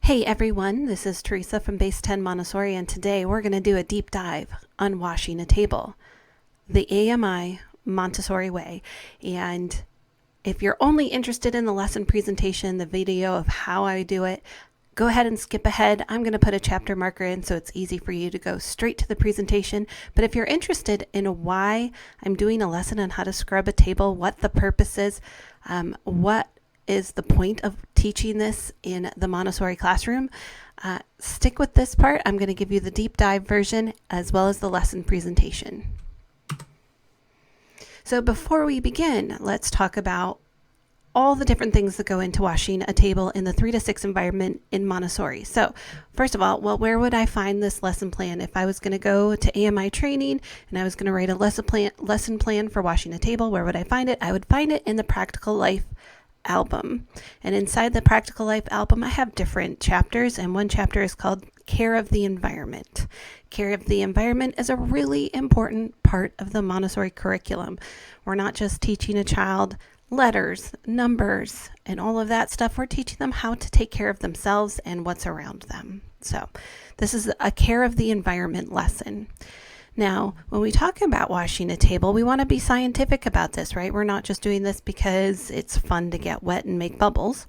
Hey everyone, this is Teresa from Base 10 Montessori, and today we're going to do a deep dive on washing a table, the AMI Montessori way. And if you're only interested in the lesson presentation, the video of how I do it, go ahead and skip ahead. I'm going to put a chapter marker in so it's easy for you to go straight to the presentation. But if you're interested in why I'm doing a lesson on how to scrub a table, what the purpose is, what is the point of teaching this in the Montessori classroom, stick with this part. I'm going to give you the deep dive version as well as the lesson presentation. So before we begin, let's talk about all the different things that go into washing a table in the 3 to 6 environment in Montessori. So first of all, where would I find this lesson plan? If I was going to go to AMI training and I was going to write a lesson plan for washing a table, where would I find it? I would find it in the Practical Life album. And inside the Practical Life album, I have different chapters, and one chapter is called Care of the Environment. Care of the environment is a really important part of the Montessori curriculum. We're not just teaching a child letters, numbers, and all of that stuff. We're teaching them how to take care of themselves and what's around them. So this is a care of the environment lesson. Now, when we talk about washing a table, we want to be scientific about this, right? We're not just doing this because it's fun to get wet and make bubbles.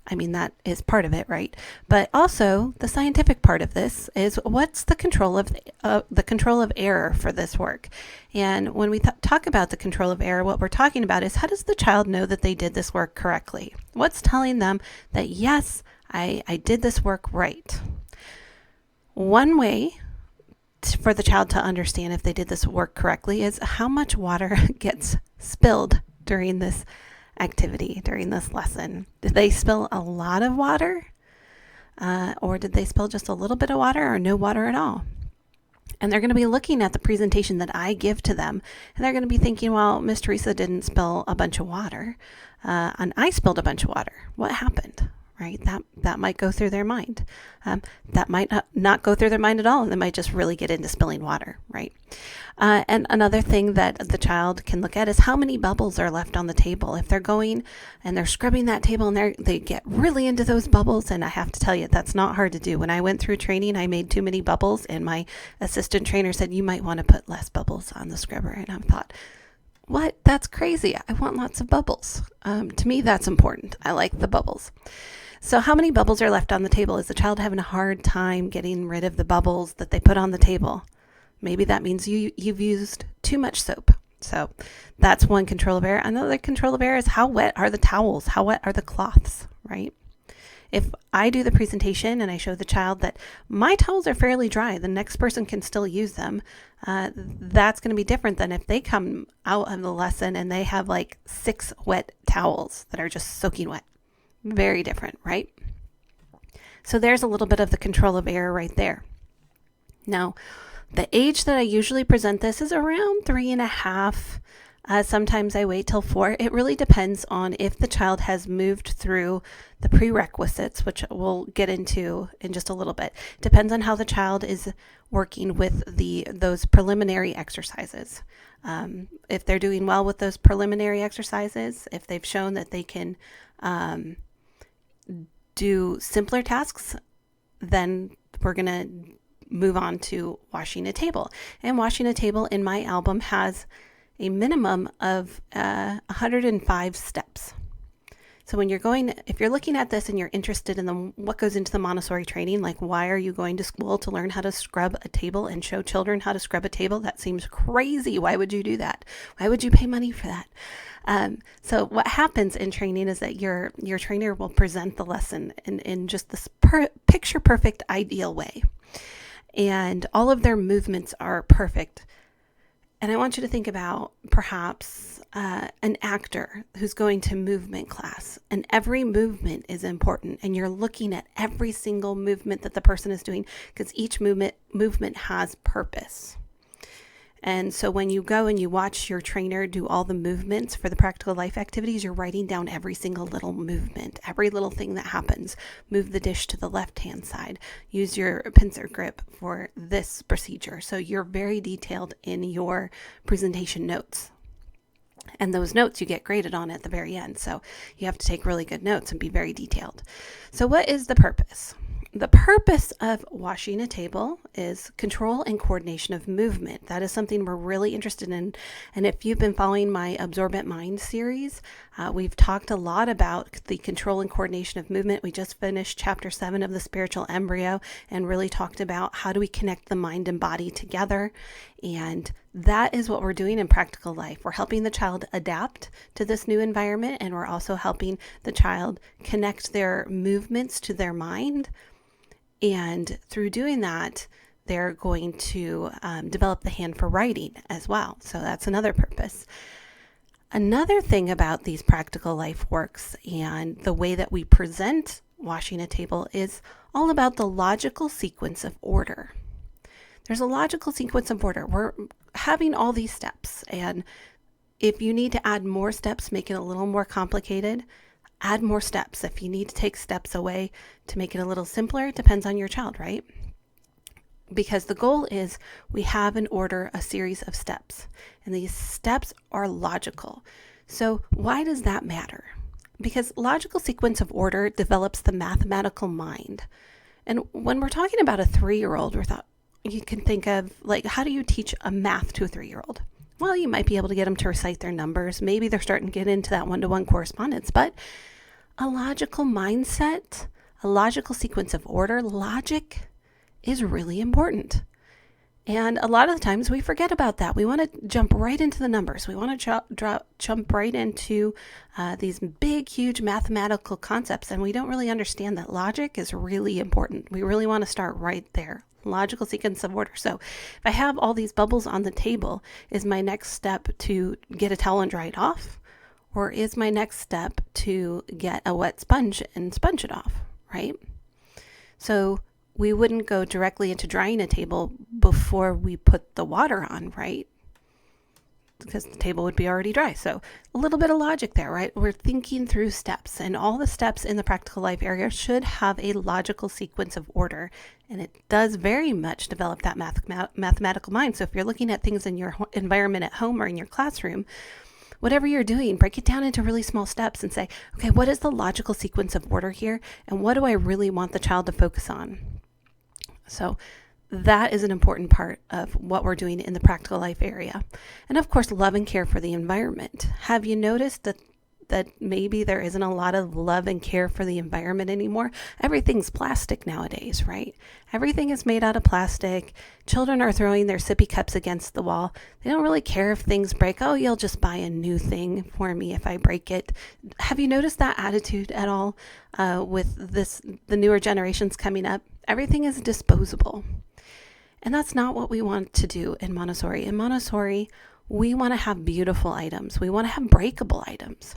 I mean, that is part of it, right? But also, the scientific part of this is what's the control of error for this work. And when we talk about the control of error, what we're talking about is, how does the child know that they did this work correctly? What's telling them that, yes, I did this work right? One way for the child to understand if they did this work correctly is how much water gets spilled during this activity, during this lesson. Did they spill a lot of water? Or did they spill just a little bit of water or no water at all? And they're going to be looking at the presentation that I give to them, and they're going to be thinking, well, Miss Teresa didn't spill a bunch of water, and I spilled a bunch of water. What happened? Right? That might go through their mind. That might not go through their mind at all, and they might just really get into spilling water, right? And another thing that the child can look at is how many bubbles are left on the table. If they're going and they're scrubbing that table and they get really into those bubbles, and I have to tell you, that's not hard to do. When I went through training, I made too many bubbles, and my assistant trainer said, you might want to put less bubbles on the scrubber. And I thought, what? That's crazy. I want lots of bubbles. To me, that's important. I like the bubbles. So how many bubbles are left on the table? Is the child having a hard time getting rid of the bubbles that they put on the table? Maybe that means you've used too much soap. So that's one control of error. Another control of error is, how wet are the towels? How wet are the cloths, right? If I do the presentation and I show the child that my towels are fairly dry, the next person can still use them, that's going to be different than if they come out of the lesson and they have like 6 wet towels that are just soaking wet. Very different, right? So there's a little bit of the control of error right there. Now, the age that I usually present this is around 3.5. Sometimes I wait till 4. It really depends on if the child has moved through the prerequisites, which we'll get into in just a little bit. Depends on how the child is working with those preliminary exercises. If they're doing well with those preliminary exercises, if they've shown that they can do simpler tasks, then we're going to move on to washing a table. And washing a table in my album has a minimum of 105 steps. So when if you're looking at this and you're interested in what goes into the Montessori training, like why are you going to school to learn how to scrub a table and show children how to scrub a table? That seems crazy. Why would you do that? Why would you pay money for that? So what happens in training is that your trainer will present the lesson in just this picture perfect ideal way. And all of their movements are perfect. And I want you to think about perhaps an actor who's going to movement class, and every movement is important, and you're looking at every single movement that the person is doing, because each movement has purpose. And so when you go and you watch your trainer do all the movements for the practical life activities, you're writing down every single little movement, every little thing that happens. Move the dish to the left-hand side. Use your pincer grip for this procedure. So you're very detailed in your presentation notes. And those notes you get graded on at the very end. So you have to take really good notes and be very detailed. So what is the purpose? the purpose of washing a table is control and coordination of movement. That is something we're really interested in. And if you've been following my Absorbent Mind series, we've talked a lot about the control and coordination of movement. We just finished chapter 7 of the spiritual embryo and really talked about how do we connect the mind and body together. And that is what we're doing in practical life. We're helping the child adapt to this new environment, and we're also helping the child connect their movements to their mind. And through doing that, they're going to develop the hand for writing as well. So that's another purpose. Another thing about these practical life works and the way that we present washing a table is all about the logical sequence of order. There's a logical sequence of order. We're having all these steps. And if you need to add more steps, make it a little more complicated, add more steps. If you need to take steps away to make it a little simpler, it depends on your child, right? Because the goal is we have in order a series of steps, and these steps are logical. So why does that matter? Because logical sequence of order develops the mathematical mind. And when we're talking about a 3-year-old, you can think of, like, how do you teach a math to a 3-year-old? Well, you might be able to get them to recite their numbers. Maybe they're starting to get into that one-to-one correspondence, but a logical mindset, a logical sequence of order, logic is really important. And a lot of the times we forget about that. We want to jump right into the numbers. We want to jump right into these big, huge mathematical concepts, and we don't really understand that logic is really important. We really want to start right there. Logical sequence of order. So if I have all these bubbles on the table, is my next step to get a towel and dry it off? Or is my next step to get a wet sponge and sponge it off, right? So we wouldn't go directly into drying a table before we put the water on, right? Because the table would be already dry. So a little bit of logic there, right? We're thinking through steps, and all the steps in the practical life area should have a logical sequence of order. And it does very much develop that mathematical mind. So if you're looking at things in your environment at home or in your classroom, whatever you're doing, break it down into really small steps and say, okay, what is the logical sequence of order here? And what do I really want the child to focus on? So that is an important part of what we're doing in the practical life area. And of course, love and care for the environment. Have you noticed that maybe there isn't a lot of love and care for the environment anymore? Everything's plastic nowadays, right? Everything is made out of plastic. Children are throwing their sippy cups against the wall. They don't really care if things break. Oh, you'll just buy a new thing for me if I break it. Have you noticed that attitude at all with the newer generations coming up? Everything is disposable. And that's not what we want to do in Montessori. In Montessori, we want to have beautiful items. We want to have breakable items.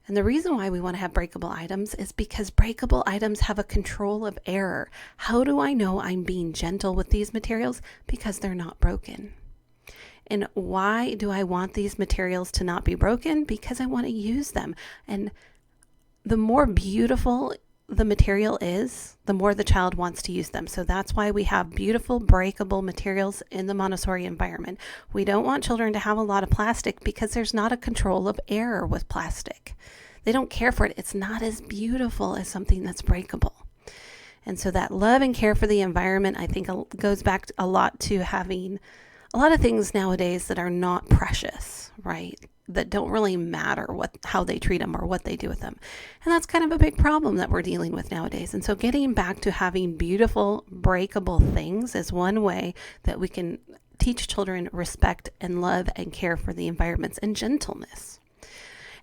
And the reason why we want to have breakable items is because breakable items have a control of error. How do I know I'm being gentle with these materials? Because they're not broken. And why do I want these materials to not be broken? Because I want to use them. And the more beautiful the material is, the more the child wants to use them. So that's why we have beautiful breakable materials in the Montessori environment. We don't want children to have a lot of plastic because there's not a control of error with plastic. They don't care for it. It's not as beautiful as something that's breakable. And so that love and care for the environment, I think, goes back a lot to having a lot of things nowadays that are not precious, right? That don't really matter how they treat them or what they do with them. And that's kind of a big problem that we're dealing with nowadays. And so getting back to having beautiful, breakable things is one way that we can teach children respect and love and care for the environments and gentleness.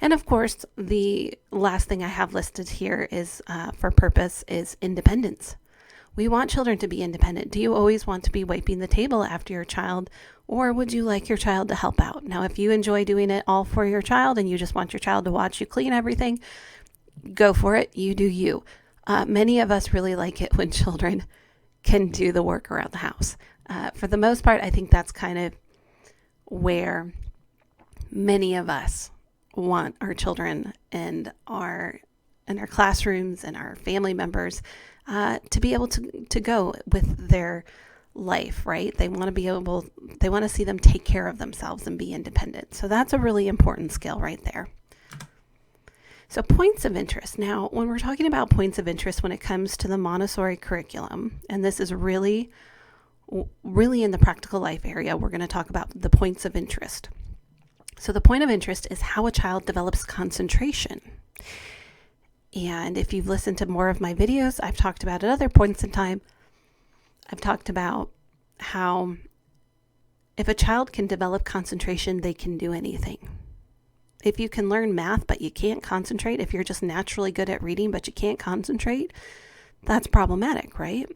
And of course, the last thing I have listed here is for purpose is independence. We want children to be independent. Do you always want to be wiping the table after your child, or would you like your child to help out? Now, if you enjoy doing it all for your child and you just want your child to watch you clean everything, go for it. You do you. Many of us really like it when children can do the work around the house. For the most part, I think that's kind of where many of us want our children and our classrooms and our family members to be able to go with their life, right? They want to see them take care of themselves and be independent. So that's a really important skill right there. So points of interest. Now, when we're talking about points of interest when it comes to the Montessori curriculum, and this is really in the practical life area, we're going to talk about the points of interest. So the point of interest is how a child develops concentration. And if you've listened to more of my videos, I've talked about at other points in time, I've talked about how if a child can develop concentration, they can do anything. If you can learn math, but you can't concentrate, if you're just naturally good at reading, but you can't concentrate, that's problematic, right?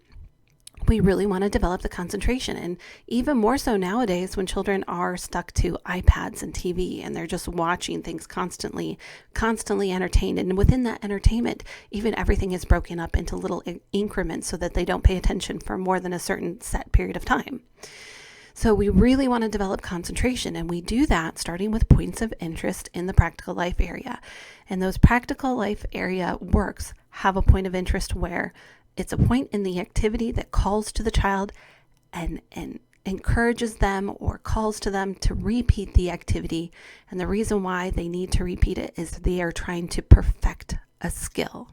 We really want to develop the concentration. And even more so nowadays when children are stuck to iPads and TV and they're just watching things constantly entertained. And within that entertainment, even everything is broken up into little increments so that they don't pay attention for more than a certain set period of time. So we really want to develop concentration, and we do that starting with points of interest in the practical life area. And those practical life area works have a point of interest where it's a point in the activity that calls to the child and encourages them or calls to them to repeat the activity. And the reason why they need to repeat it is they are trying to perfect a skill.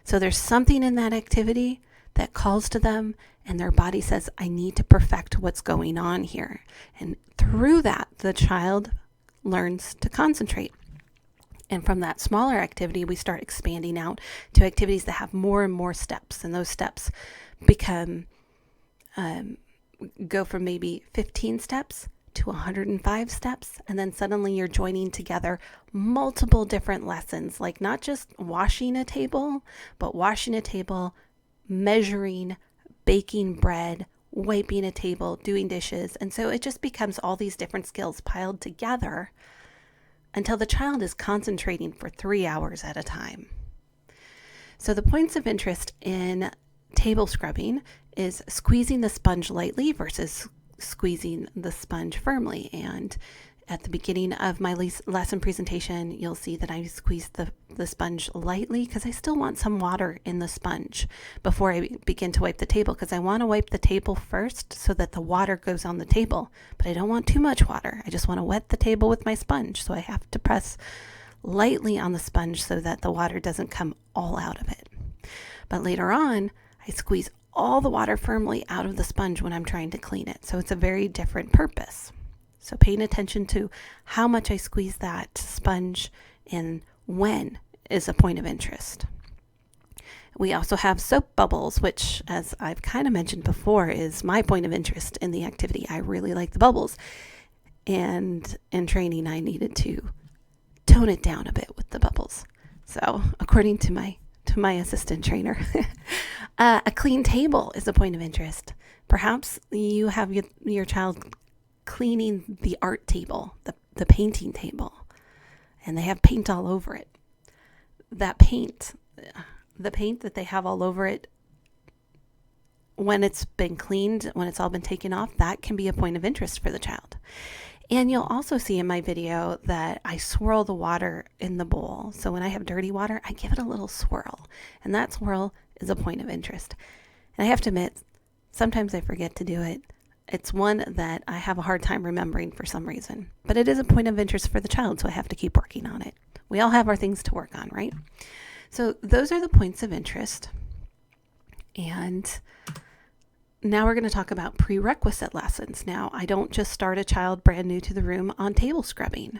So there's something in that activity that calls to them and their body says, I need to perfect what's going on here. And through that, the child learns to concentrate. And from that smaller activity, we start expanding out to activities that have more and more steps. And those steps go from maybe 15 steps to 105 steps. And then suddenly you're joining together multiple different lessons, like not just washing a table, but washing a table, measuring, baking bread, wiping a table, doing dishes. And so it just becomes all these different skills piled together until the child is concentrating for 3 hours at a time. So the points of interest in table scrubbing is squeezing the sponge lightly versus squeezing the sponge firmly. And at the beginning of my lesson presentation, you'll see that I squeeze the sponge lightly because I still want some water in the sponge before I begin to wipe the table, because I want to wipe the table first so that the water goes on the table, but I don't want too much water. I just want to wet the table with my sponge, so I have to press lightly on the sponge so that the water doesn't come all out of it. But later on, I squeeze all the water firmly out of the sponge when I'm trying to clean it, so it's a very different purpose. So paying attention to how much I squeeze that sponge and when is a point of interest. We also have soap bubbles, which, as I've kind of mentioned before, is my point of interest in the activity. I really like the bubbles. And in training, I needed to tone it down a bit with the bubbles. So according to my assistant trainer, a clean table is a point of interest. Perhaps you have your child cleaning the art table, the painting table, and they have paint all over it. That paint, the paint that they have all over it, when it's been cleaned, when it's all been taken off, that can be a point of interest for the child. And you'll also see in my video that I swirl the water in the bowl. So when I have dirty water, I give it a little swirl, and that swirl is a point of interest. And I have to admit, sometimes I forget to do it. It's one that I have a hard time remembering for some reason, but it is a point of interest for the child, so I have to keep working on it. We all have our things to work on, right? So those are the points of interest. And now we're going to talk about prerequisite lessons. Now, I don't just start a child brand new to the room on table scrubbing.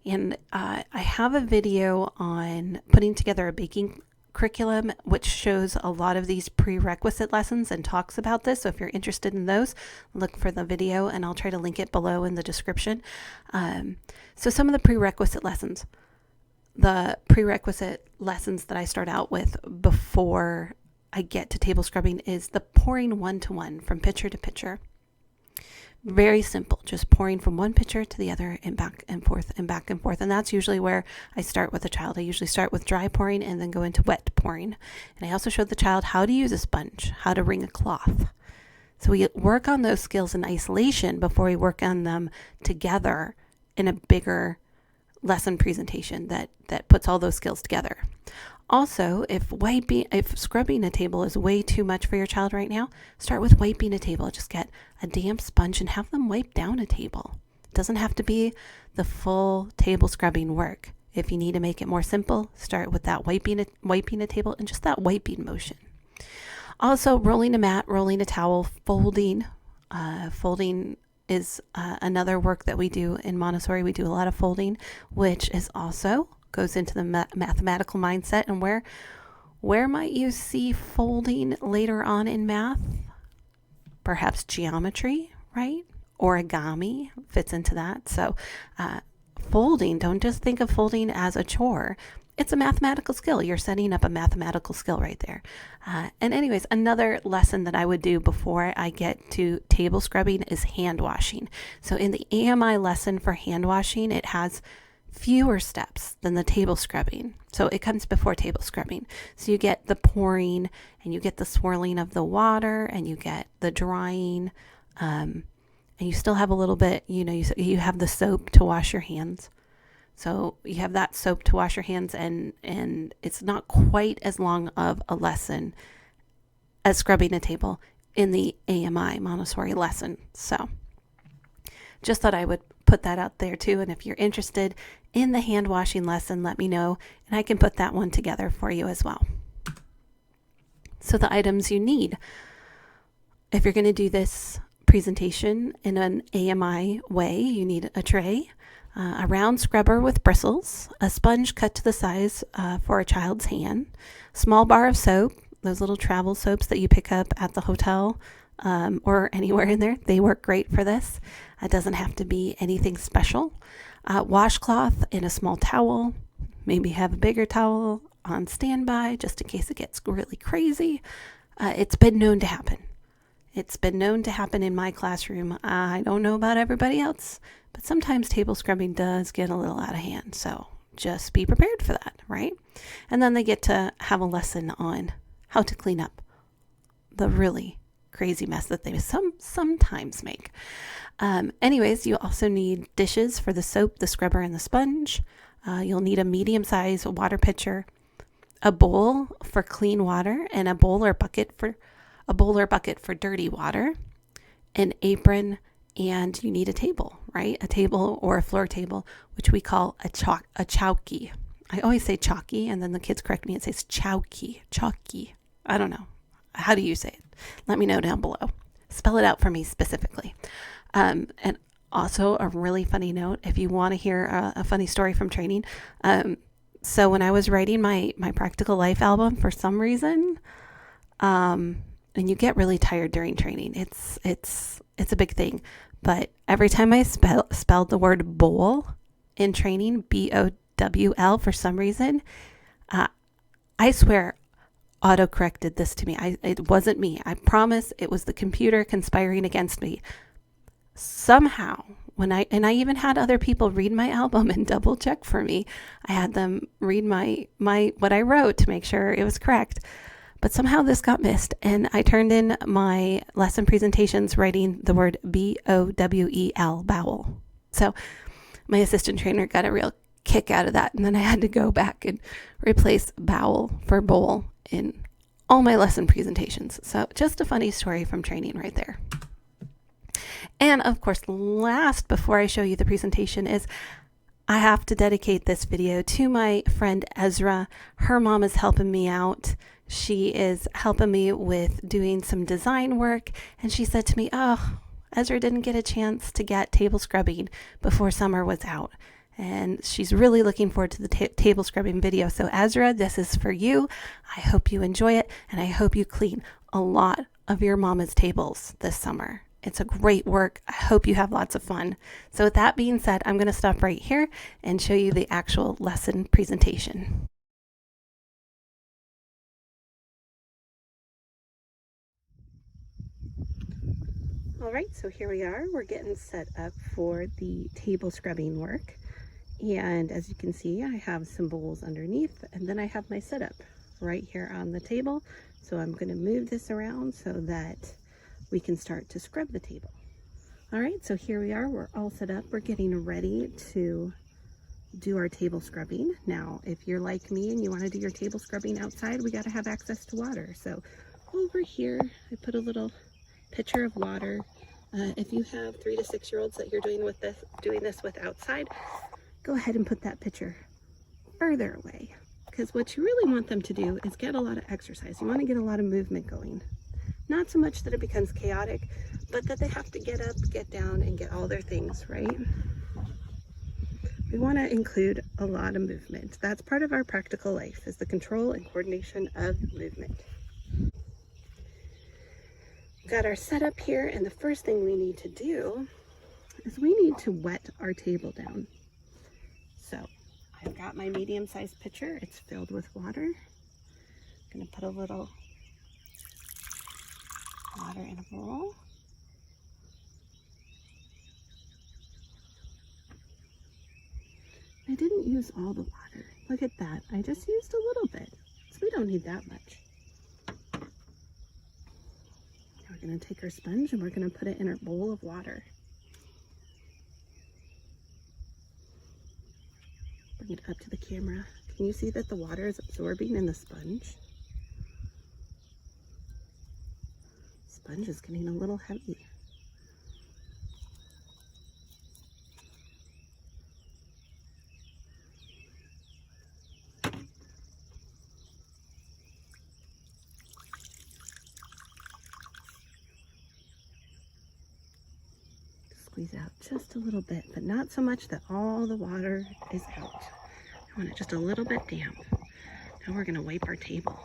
And I have a video on putting together a baking curriculum, which shows a lot of these prerequisite lessons and talks about this. So if you're interested in those, look for the video and I'll try to link it below in the description. So some of the prerequisite lessons that I start out with before I get to table scrubbing is the pouring 1-to-1 from pitcher to pitcher. Very simple, just pouring from one pitcher to the other and back and forth and back and forth. And that's usually where I start with a child. I usually start with dry pouring and then go into wet pouring. And I also showed the child how to use a sponge, how to wring a cloth. So we work on those skills in isolation before we work on them together in a bigger lesson presentation that puts all those skills together. Also, if scrubbing a table is way too much for your child right now, start with wiping a table. Just get a damp sponge and have them wipe down a table. It doesn't have to be the full table scrubbing work. If you need to make it more simple, start with that wiping a table and just that wiping motion. Also, rolling a mat, rolling a towel, folding. Folding is another work that we do in Montessori. We do a lot of folding, which is also goes into the mathematical mindset. And where might you see folding later on in math? Perhaps geometry, right? Origami fits into that. So folding, don't just think of folding as a chore. It's a mathematical skill. You're setting up a mathematical skill right there. And anyways, another lesson that I would do before I get to table scrubbing is hand washing. So in the AMI lesson for hand washing, it has fewer steps than the table scrubbing. So it comes before table scrubbing. So you get the pouring and you get the swirling of the water and you get the drying. And you still have a little bit, you have the soap to wash your hands. So you have that soap to wash your hands, and it's not quite as long of a lesson as scrubbing a table in the AMI Montessori lesson. So just thought I would put that out there too. And if you're interested in the hand washing lesson, let me know, and I can put that one together for you as well. So the items you need, if you're going to do this presentation in an AMI way, you need a tray, a round scrubber with bristles, a sponge cut to the size for a child's hand, small bar of soap, those little travel soaps that you pick up at the hotel or anywhere in there. They work great for this. It doesn't have to be anything special. Washcloth and a small towel. Maybe have a bigger towel on standby just in case it gets really crazy. It's been known to happen. It's been known to happen in my classroom. I don't know about everybody else, but sometimes table scrubbing does get a little out of hand. So just be prepared for that, right? And then they get to have a lesson on how to clean up the really crazy mess that they sometimes make. Anyways, you also need dishes for the soap, the scrubber, and the sponge. You'll need a medium-sized water pitcher, a bowl for clean water, and a bowl or bucket for dirty water, an apron, and you need a table, right? A table or a floor table, which we call a chowky. I always say chalky, and then the kids correct me and say it's chalky. I don't know. How do you say it? Let me know down below. Spell it out for me specifically. And also a really funny note, if you want to hear a funny story from training. So when I was writing my practical life album, for some reason, and you get really tired during training. It's a big thing. But every time I spelled the word bowl in training, BOWL, for some reason, I swear auto-corrected this to me. It wasn't me. I promise it was the computer conspiring against me. Somehow, I even had other people read my album and double check for me. I had them read my what I wrote to make sure it was correct. But somehow this got missed, and I turned in my lesson presentations writing the word BOWEL, bowel. So my assistant trainer got a real kick out of that, and then I had to go back and replace bowel for bowl in all my lesson presentations. So just a funny story from training right there. And of course, last, before I show you the presentation, is I have to dedicate this video to my friend Ezra. Her mom is helping me out. She is helping me with doing some design work, and she said to me, "Oh, Ezra didn't get a chance to get table scrubbing before summer was out." And she's really looking forward to the table scrubbing video. So Ezra, this is for you. I hope you enjoy it, and I hope you clean a lot of your mama's tables this summer. It's a great work. I hope you have lots of fun. So with that being said, I'm going to stop right here and show you the actual lesson presentation. All right, so here we are. We're getting set up for the table scrubbing work. And as you can see, I have some bowls underneath, and then I have my setup right here on the table. So I'm going to move this around so that we can start to scrub the table. All right, so here we are. We're all set up. We're getting ready to do our table scrubbing. Now, if you're like me and you want to do your table scrubbing outside, we got to have access to water. So over here, I put a little pitcher of water. If you have 3 to 6 year olds that you're doing this with outside, go ahead and put that pitcher further away, because what you really want them to do is get a lot of exercise. You want to get a lot of movement going. Not so much that it becomes chaotic, but that they have to get up, get down, and get all their things, right? We want to include a lot of movement. That's part of our practical life, is the control and coordination of movement. Got our setup here, and the first thing we need to do is we need to wet our table down. So I've got my medium-sized pitcher. It's filled with water. I'm going to put a little water in a bowl. I didn't use all the water. Look at that. I just used a little bit. So we don't need that much. Now we're going to take our sponge and we're going to put it in our bowl of water. Bring it up to the camera. Can you see that the water is absorbing in the sponge? Sponge is getting a little heavy. Squeeze out just a little bit, but not so much that all the water is out. I want it just a little bit damp. Now we're going to wipe our table.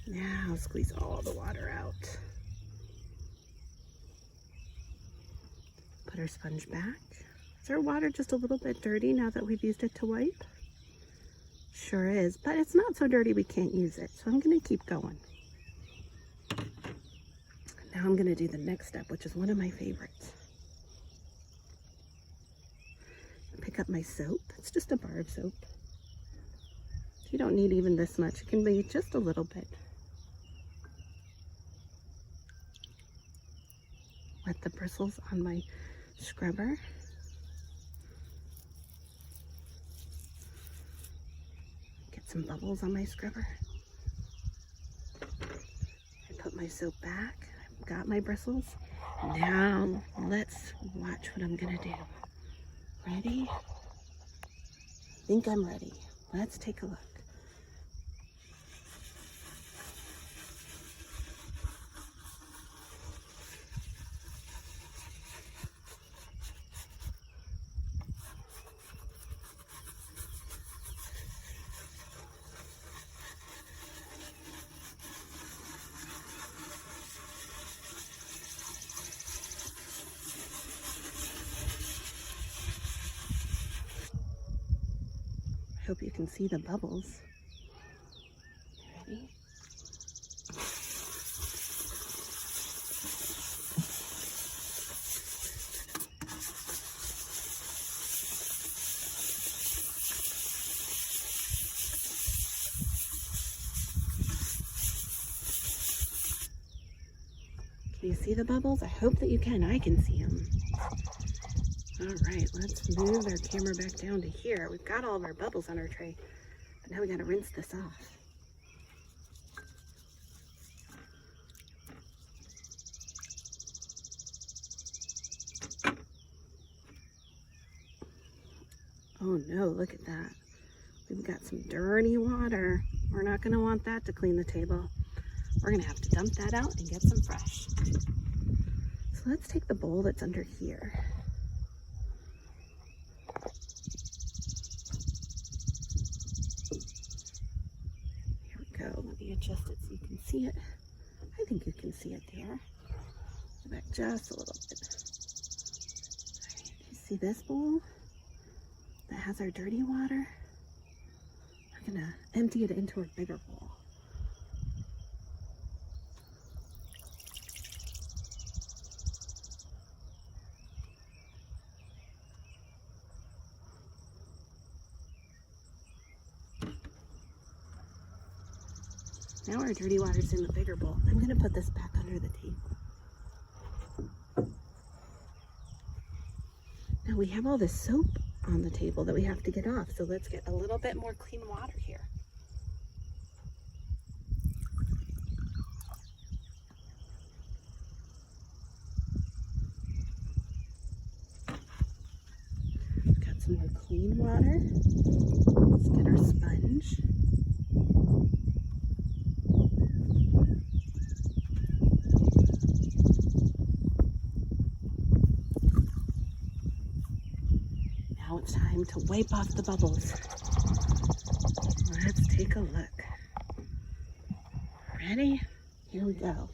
Now squeeze all the water out. Put our sponge back. Is our water just a little bit dirty now that we've used it to wipe? Sure is, but it's not so dirty we can't use it, so I'm going to keep going. Now I'm going to do the next step, which is one of my favorites. Pick up my soap. It's just a bar of soap. You don't need even this much. It can be just a little bit. Wet the bristles on my scrubber. Get some bubbles on my scrubber. I put my soap back. I've got my bristles. Now let's watch what I'm gonna do. Ready? I think I'm ready. Let's take a look. I hope you can see the bubbles. Ready? Can you see the bubbles? I hope that you can. I can see them. All right, let's move our camera back down to here. We've got all of our bubbles on our tray, but now we got to rinse this off. Oh no, look at that. We've got some dirty water. We're not going to want that to clean the table. We're going to have to dump that out and get some fresh. So let's take the bowl that's under here. Let me adjust it so you can see it. I think you can see it there. Go back just a little bit. You see this bowl that has our dirty water? We're gonna empty it into a bigger bowl. Now our dirty water's in the bigger bowl. I'm going to put this back under the table. Now we have all this soap on the table that we have to get off, so let's get a little bit more clean water here. Got some more clean water. Let's get our sponge. Now it's time to wipe off the bubbles. Let's take a look. Ready? Here we go.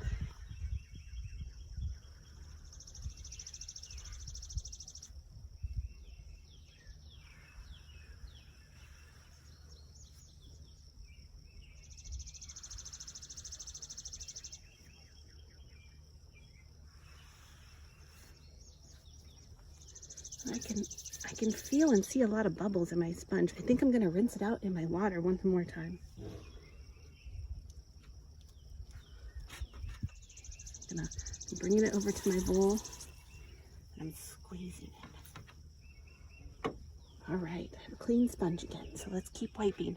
I can feel and see a lot of bubbles in my sponge. I think I'm going to rinse it out in my water one more time. I'm bringing it over to my bowl. I'm squeezing it. All right, I have a clean sponge again, so let's keep wiping.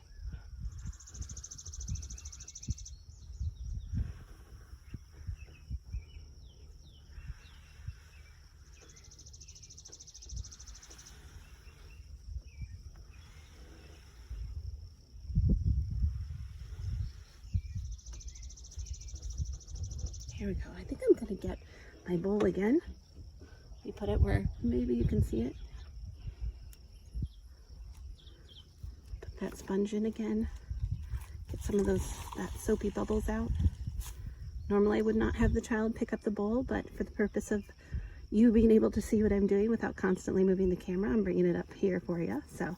Here we go. I think I'm going to get my bowl again. We put it where maybe you can see it. Put that sponge in again. Get some of that soapy bubbles out. Normally I would not have the child pick up the bowl, but for the purpose of you being able to see what I'm doing without constantly moving the camera, I'm bringing it up here for you. So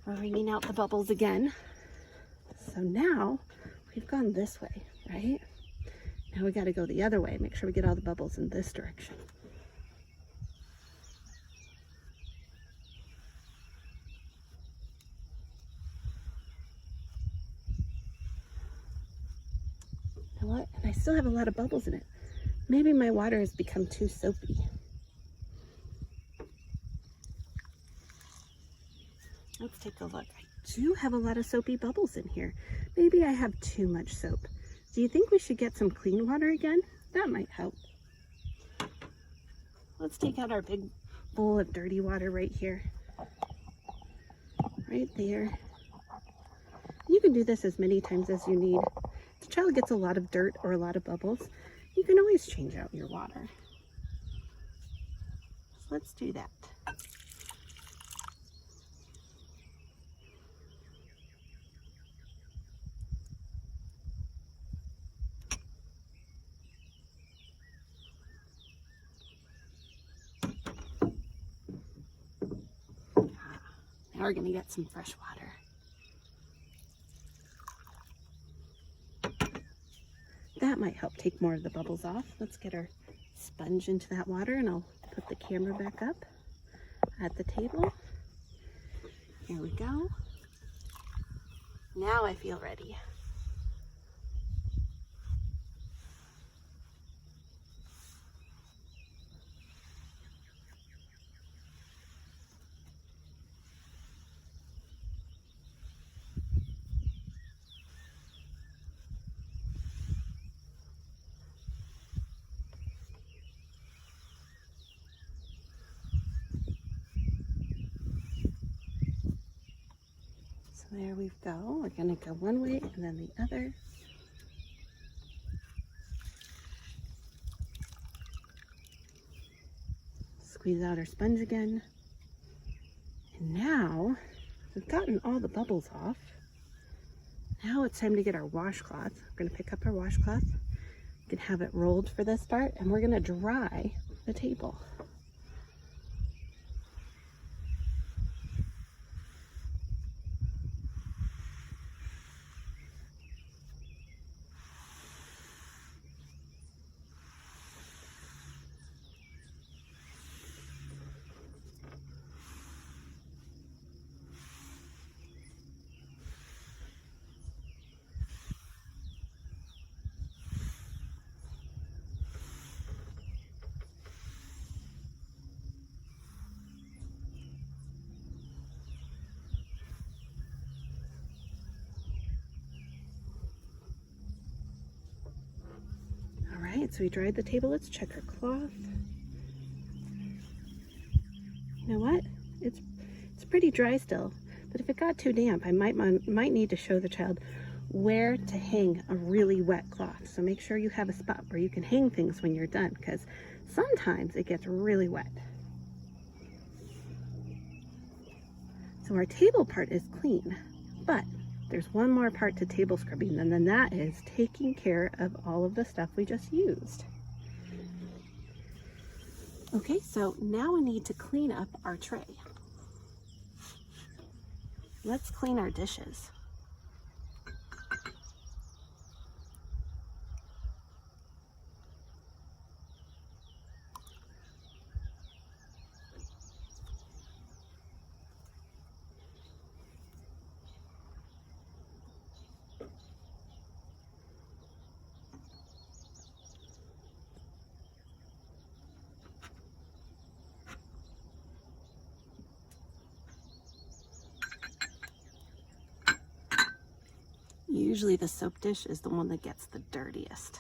we're wringing out the bubbles again. So now we've gone this way, right? Now we got to go the other way. Make sure we get all the bubbles in this direction. You know what? And I still have a lot of bubbles in it. Maybe my water has become too soapy. Let's take a look. I do have a lot of soapy bubbles in here. Maybe I have too much soap. Do you think we should get some clean water again? That might help. Let's take out our big bowl of dirty water right here. Right there. You can do this as many times as you need. If the child gets a lot of dirt or a lot of bubbles, you can always change out your water. So let's do that. Now we're going to get some fresh water. That might help take more of the bubbles off. Let's get our sponge into that water and I'll put the camera back up at the table. Here we go. Now I feel ready. There we go. We're going to go one way and then the other. Squeeze out our sponge again. And now we've gotten all the bubbles off. Now it's time to get our washcloth. We're going to pick up our washcloth. You can have it rolled for this part, and we're going to dry the table. right, so we dried the table. Let's check our cloth. You know what? It's pretty dry still, but if it got too damp, I might need to show the child where to hang a really wet cloth. So make sure you have a spot where you can hang things when you're done, because sometimes it gets really wet. So our table part is clean, but there's one more part to table scrubbing, and then that is taking care of all of the stuff we just used. Okay, so now we need to clean up our tray. Let's clean our dishes. Usually the soap dish is the one that gets the dirtiest.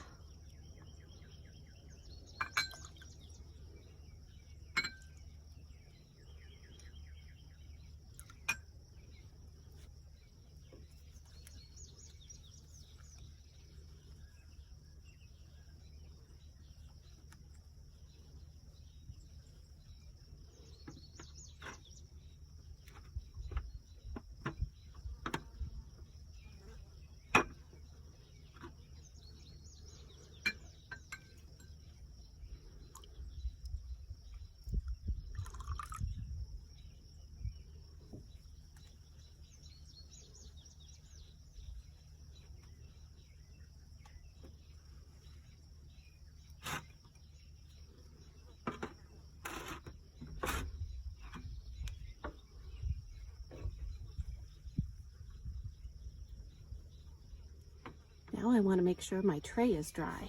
Now I want to make sure my tray is dry.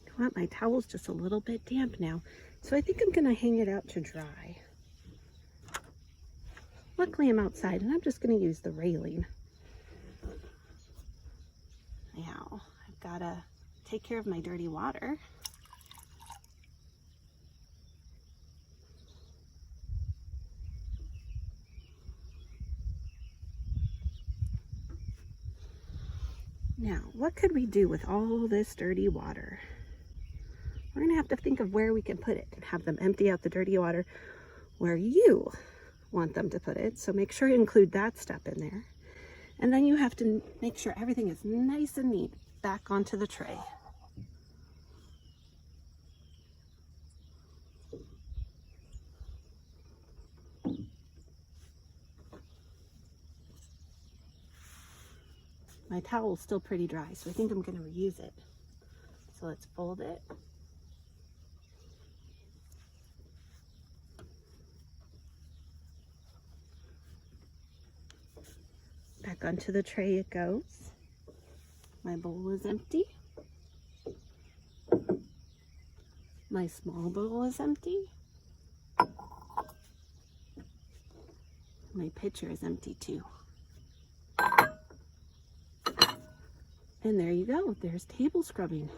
I want my towel's just a little bit damp now, so I think I'm going to hang it out to dry. Luckily I'm outside and I'm just going to use the railing. Now I've got to take care of my dirty water. Now, what could we do with all this dirty water? We're going to have to think of where we can put it and have them empty out the dirty water where you want them to put it. So make sure you include that step in there. And then you have to make sure everything is nice and neat back onto the tray. My towel's still pretty dry, so I think I'm going to reuse it. So let's fold it. Back onto the tray it goes. My bowl is empty. My small bowl is empty. My pitcher is empty too. And there you go. There's table scrubbing.